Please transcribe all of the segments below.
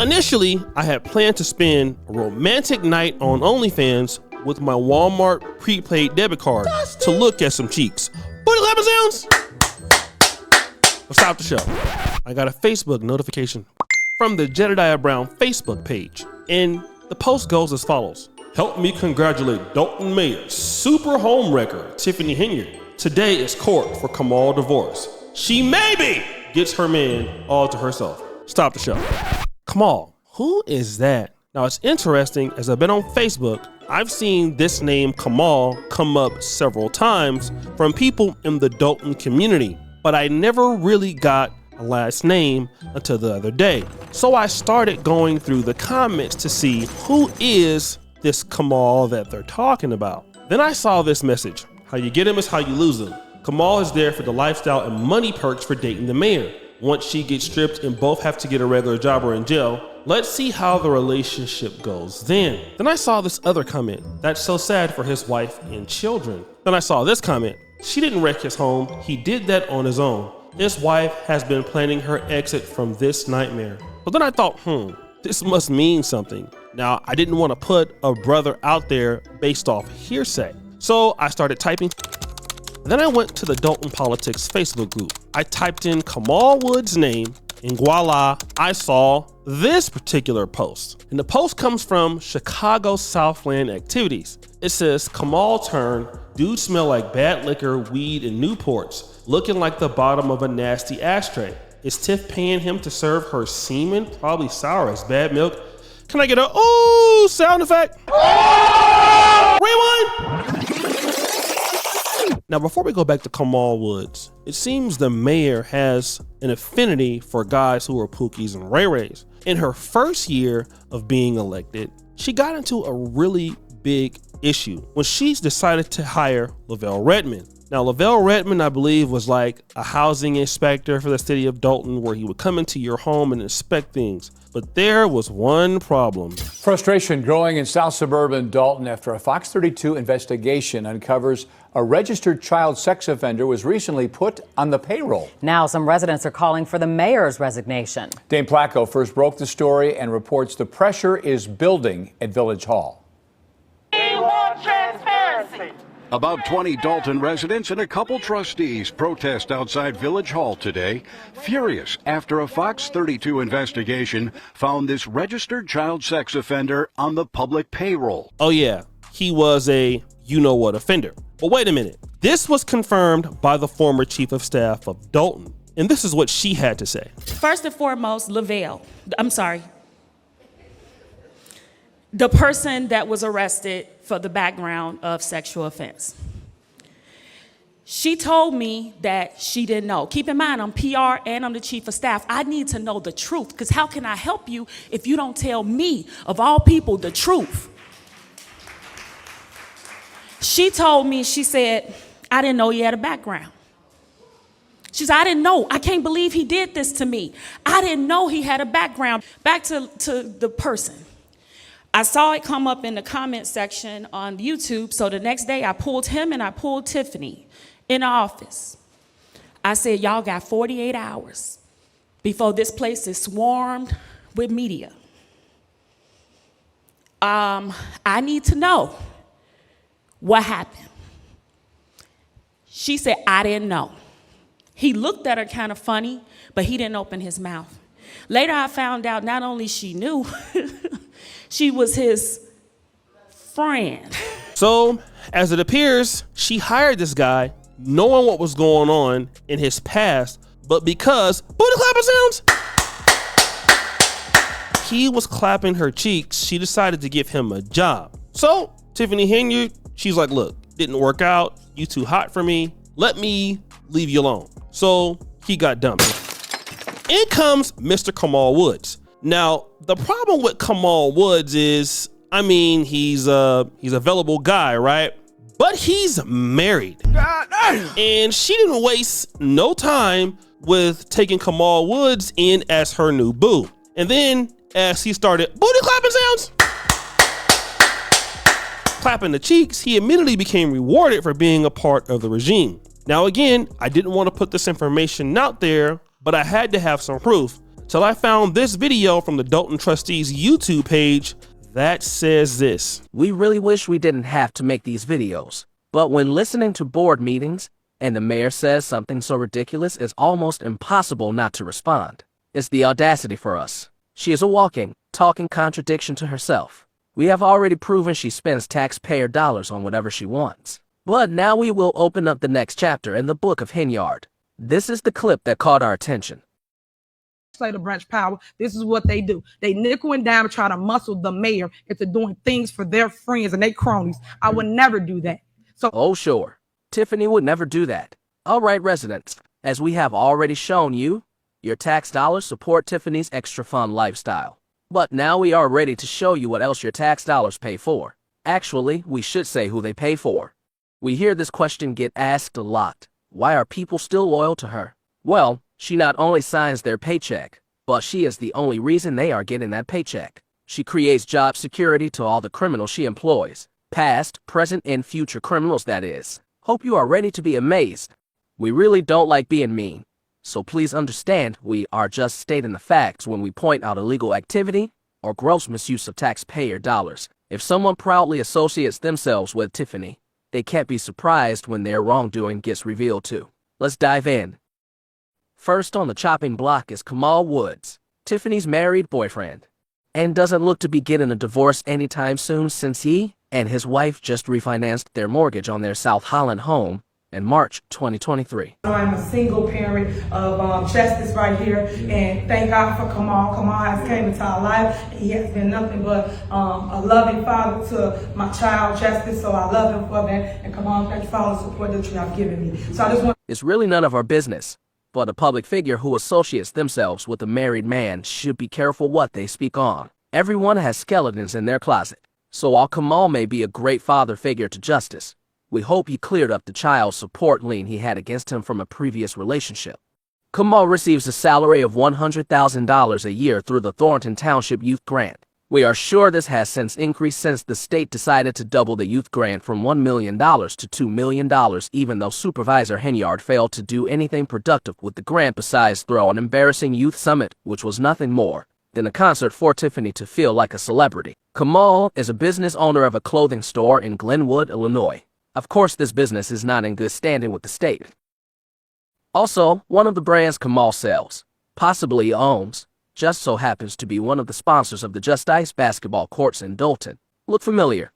Initially, I had planned to spend a romantic night on OnlyFans with my Walmart prepaid debit card to look at some cheeks. Booty clapping sounds? Let's stop the show. I got a Facebook notification from the Jedediah Brown Facebook page, and the post goes as follows. Help me congratulate Dolton Mayor, super homewrecker Tiffany Henyard. Today is court for Kamal divorce. She maybe gets her man all to herself. Stop the show. Kamal, who is that? Now it's interesting, as I've been on Facebook, I've seen this name Kamal come up several times from people in the Dolton community, but I never really got a last name until the other day. So I started going through the comments to see who is this Kamal that they're talking about. Then I saw this message. How you get him is how you lose him. Kamal is there for the lifestyle and money perks for dating the mayor. Once she gets stripped and both have to get a regular job or in jail, let's see how the relationship goes then. Then I saw this other comment. That's so sad for his wife and children. Then I saw this comment. She didn't wreck his home. He did that on his own. His wife has been planning her exit from this nightmare. But then I thought, this must mean something. Now, I didn't want to put a brother out there based off hearsay. So I started typing. Then I went to the Dolton Politics Facebook group. I typed in Kamal Wood's name, and voila, I saw this particular post. And the post comes from Chicago Southland Activities. It says, Kamal turn, dude smell like bad liquor, weed, and Newports, looking like the bottom of a nasty ashtray. Is Tiff paying him to serve her semen? Probably sour as bad milk. Can I get a ooh sound effect? Rewind! Now, before we go back to Kamal Woods, it seems the mayor has an affinity for guys who are pookies and ray-rays. In her first year of being elected, she got into a really big issue when she decided to hire Lavelle Redmond. Now, Lavelle Redmond, I believe, was like a housing inspector for the city of Dolton, where he would come into your home and inspect things. But there was one problem. Frustration growing in South suburban Dolton after a Fox 32 investigation uncovers a registered child sex offender was recently put on the payroll. Now some residents are calling for the mayor's resignation. Dane Placco first broke the story and reports the pressure is building at Village Hall. We want transparency. About 20 Dolton residents and a couple trustees protest outside Village Hall today, furious after a Fox 32 investigation found this registered child sex offender on the public payroll. Oh yeah, he was a you-know-what offender. But wait a minute, this was confirmed by the former chief of staff of Dolton, and this is what she had to say. First and foremost, the person that was arrested for the background of sexual offense. She told me that she didn't know. Keep in mind, I'm PR and I'm the chief of staff. I need to know the truth, because how can I help you if you don't tell me, of all people, the truth? She told me, she said, I didn't know he had a background. She said, I didn't know. I can't believe he did this to me. I didn't know he had a background. Back to the person. I saw it come up in the comment section on YouTube, so the next day I pulled him and I pulled Tiffany in the office. I said, y'all got 48 hours before this place is swarmed with media. I need to know what happened. She said, I didn't know. He looked at her kind of funny, but he didn't open his mouth. Later I found out not only she knew, she was his friend. So, as it appears, she hired this guy knowing what was going on in his past, but because booty clapping sounds, he was clapping her cheeks, she decided to give him a job. So, Tiffany Henyard, she's like, look, didn't work out, you too hot for me, let me leave you alone. So, he got dumped. In comes Mr. Kamal Woods. Now, the problem with Kamal Woods is, he's a available guy, right? But he's married. And she didn't waste no time with taking Kamal Woods in as her new boo. And then, as he started booty clapping sounds, clapping the cheeks, he immediately became rewarded for being a part of the regime. Now again, I didn't want to put this information out there, but I had to have some proof. till I found this video from the Dolton Trustees YouTube page that says this. We really wish we didn't have to make these videos, but when listening to board meetings and the mayor says something so ridiculous it's almost impossible not to respond. It's the audacity for us. She is a walking, talking contradiction to herself. We have already proven she spends taxpayer dollars on whatever she wants. But now we will open up the next chapter in the book of Henyard. This is the clip that caught our attention. Legislative branch power, this is what they do. They nickel and dime and try to muscle the mayor into doing things for their friends and their cronies. I would never do that. So, oh sure, Tiffany would never do that. All right, residents, as we have already shown you, your tax dollars support Tiffany's extra fun lifestyle. But now we are ready to show you what else your tax dollars pay for. Actually, we should say who they pay for. We hear this question get asked a lot. Why are people still loyal to her? Well, she not only signs their paycheck, but she is the only reason they are getting that paycheck. She creates job security to all the criminals she employs. Past, present, and future criminals, that is. Hope you are ready to be amazed. We really don't like being mean. So please understand, we are just stating the facts when we point out illegal activity or gross misuse of taxpayer dollars. If someone proudly associates themselves with Tiffany, they can't be surprised when their wrongdoing gets revealed too. Let's dive in. First on the chopping block is Kamal Woods, Tiffany's married boyfriend, and doesn't look to be getting a divorce anytime soon since he and his wife just refinanced their mortgage on their South Holland home in March 2023. I'm a single parent of Justice right here, and thank God for Kamal. Kamal has came into our life. He has been nothing but a loving father to my child, Justice, so I love him for that. And Kamal, thank you for all the support that you have given me. So I just want. It's really none of our business, but a public figure who associates themselves with a married man should be careful what they speak on. Everyone has skeletons in their closet, so while Kamal may be a great father figure to Justice, we hope he cleared up the child support lien he had against him from a previous relationship. Kamal receives a salary of $100,000 a year through the Thornton Township Youth Grant. We are sure this has since increased since the state decided to double the youth grant from $1 million to $2 million, even though Supervisor Henyard failed to do anything productive with the grant besides throw an embarrassing youth summit, which was nothing more than a concert for Tiffany to feel like a celebrity. Kamal is a business owner of a clothing store in Glenwood, Illinois. Of course, this business is not in good standing with the state. Also, one of the brands Kamal sells, possibly owns, just so happens to be one of the sponsors of the Just Ice basketball courts in Dolton. Look familiar?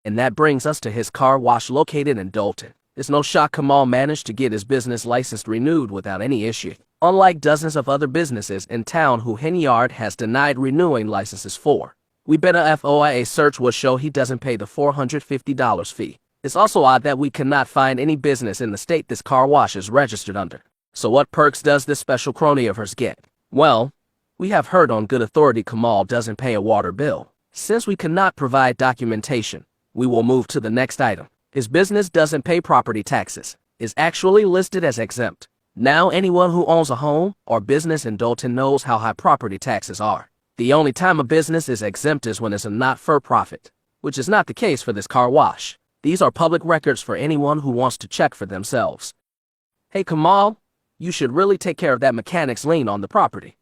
And that brings us to his car wash located in Dolton. It's no shock Kamal managed to get his business license renewed without any issue, unlike dozens of other businesses in town who Henyard has denied renewing licenses for. We bet a FOIA search will show he doesn't pay the $450 fee. It's also odd that we cannot find any business in the state this car wash is registered under. So what perks does this special crony of hers get? Well, we have heard on good authority Kamal doesn't pay a water bill. Since we cannot provide documentation, we will move to the next item. His business doesn't pay property taxes, is actually listed as exempt. Now anyone who owns a home or business in Dolton knows how high property taxes are. The only time a business is exempt is when it's a not-for-profit, which is not the case for this car wash. These are public records for anyone who wants to check for themselves. Hey Kamal, you should really take care of that mechanic's lien on the property.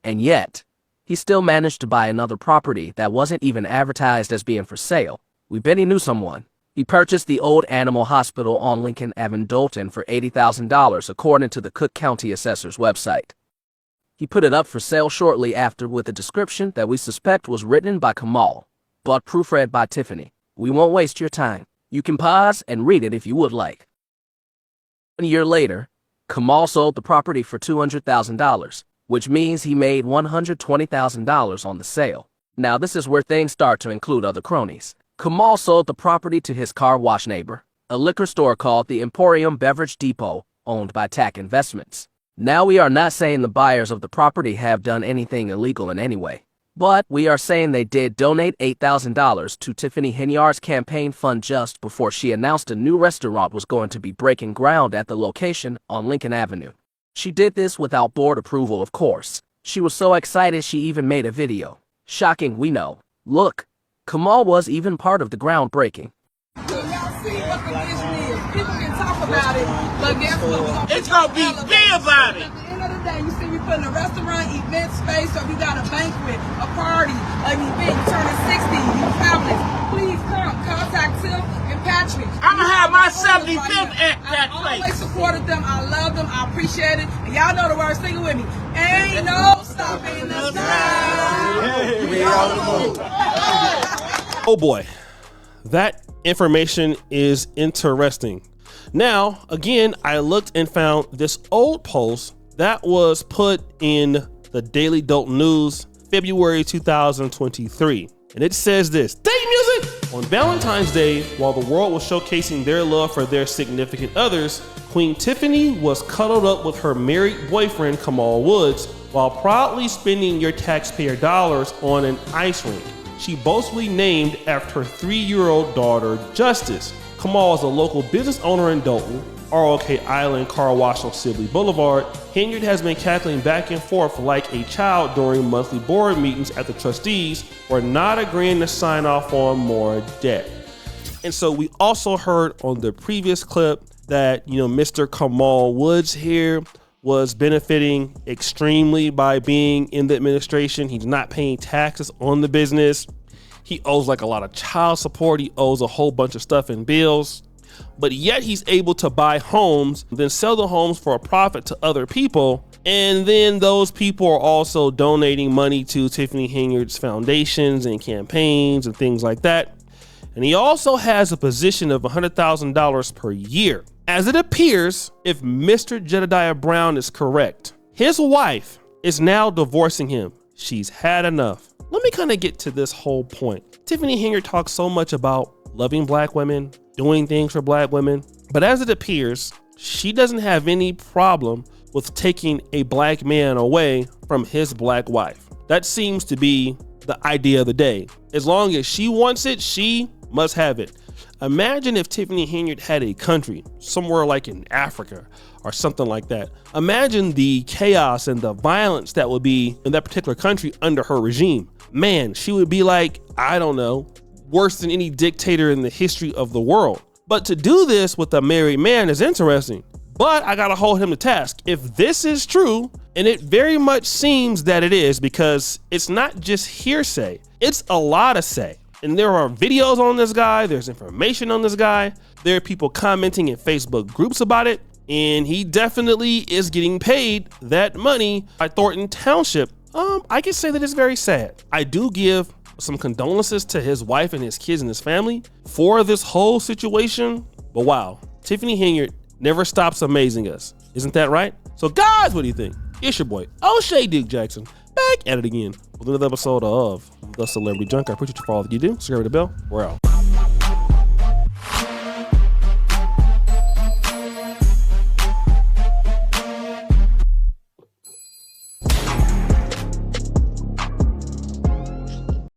And yet, he still managed to buy another property that wasn't even advertised as being for sale. We bet he knew someone. He purchased the old animal hospital on Lincoln Avenue, Dolton for $80,000 according to the Cook County Assessor's website. He put it up for sale shortly after with a description that we suspect was written by Kamal, but proofread by Tiffany. We won't waste your time. You can pause and read it if you would like. A year later, Kamal sold the property for $200,000, which means he made $120,000 on the sale. Now this is where things start to include other cronies. Kamal sold the property to his car wash neighbor, a liquor store called the Emporium Beverage Depot, owned by TAC Investments. Now we are not saying the buyers of the property have done anything illegal in any way, but we are saying they did donate $8,000 to Tiffany Henyard's campaign fund just before she announced a new restaurant was going to be breaking ground at the location on Lincoln Avenue. She did this without board approval, of course. She was so excited she even made a video. Shocking, we know. Look, Kamal was even part of the groundbreaking. Y'all see what the vision is. people can talk about it, but guess what? It's gonna be big about it. At the end of the day, you see me putting a restaurant, event space, or you got a banquet, a party, an event, you turning 60, you families, please come, contact Tim and Patrick. I'm gonna have my 75th at that place. I always supported them, I love them, I appreciate it, and y'all know the words, sing it with me. Ain't no stopping us now. We on the move. Oh boy, that information is interesting. Now, again, I looked and found this old post that was put in the Daily Dolton News, February 2023. And it says this: Date music! On Valentine's Day, while the world was showcasing their love for their significant others, Queen Tiffany was cuddled up with her married boyfriend, Kamal Woods, while proudly spending your taxpayer dollars on an ice rink. She boastfully named after her 3-year-old daughter, Justice. Kamal is a local business owner in Dolton, ROK Island Car Wash on Sibley Boulevard. Henyard has been cackling back and forth like a child during monthly board meetings at the trustees for not agreeing to sign off on more debt. And so we also heard on the previous clip that, Mr. Kamal Woods here was benefiting extremely by being in the administration. He's not paying taxes on the business. He owes like a lot of child support. He owes a whole bunch of stuff in bills, but yet he's able to buy homes, then sell the homes for a profit to other people. And then those people are also donating money to Tiffany Henyard's foundations and campaigns and things like that. And he also has a position of $100,000 per year. As it appears, if Mr. Jedediah Brown is correct, his wife is now divorcing him. She's had enough. Let me kind of get to this whole point. Tiffany Henyard talks so much about loving black women, doing things for black women, but as it appears, she doesn't have any problem with taking a black man away from his black wife. That seems to be the idea of the day. As long as she wants it, she must have it. Imagine if Tiffany Henyard had a country, somewhere like in Africa or something like that. Imagine the chaos and the violence that would be in that particular country under her regime. Man, she would be like, I don't know, worse than any dictator in the history of the world. But to do this with a married man is interesting. But I gotta hold him to task. If this is true, and it very much seems that it is, because it's not just hearsay, it's a lot of say. And there are videos on this guy, there's information on this guy, there are people commenting in Facebook groups about it, and he definitely is getting paid that money by Thornton Township. I can say that it's very sad. I do give some condolences to his wife and his kids and his family for this whole situation, but wow, Tiffany Henyard never stops amazing us. Isn't that right? So guys, what do you think? It's your boy, O'Shea Duke Jackson, back at it again with another episode of The Celebrity Junk. I appreciate you for all that you do. Subscribe to the bell. We're out.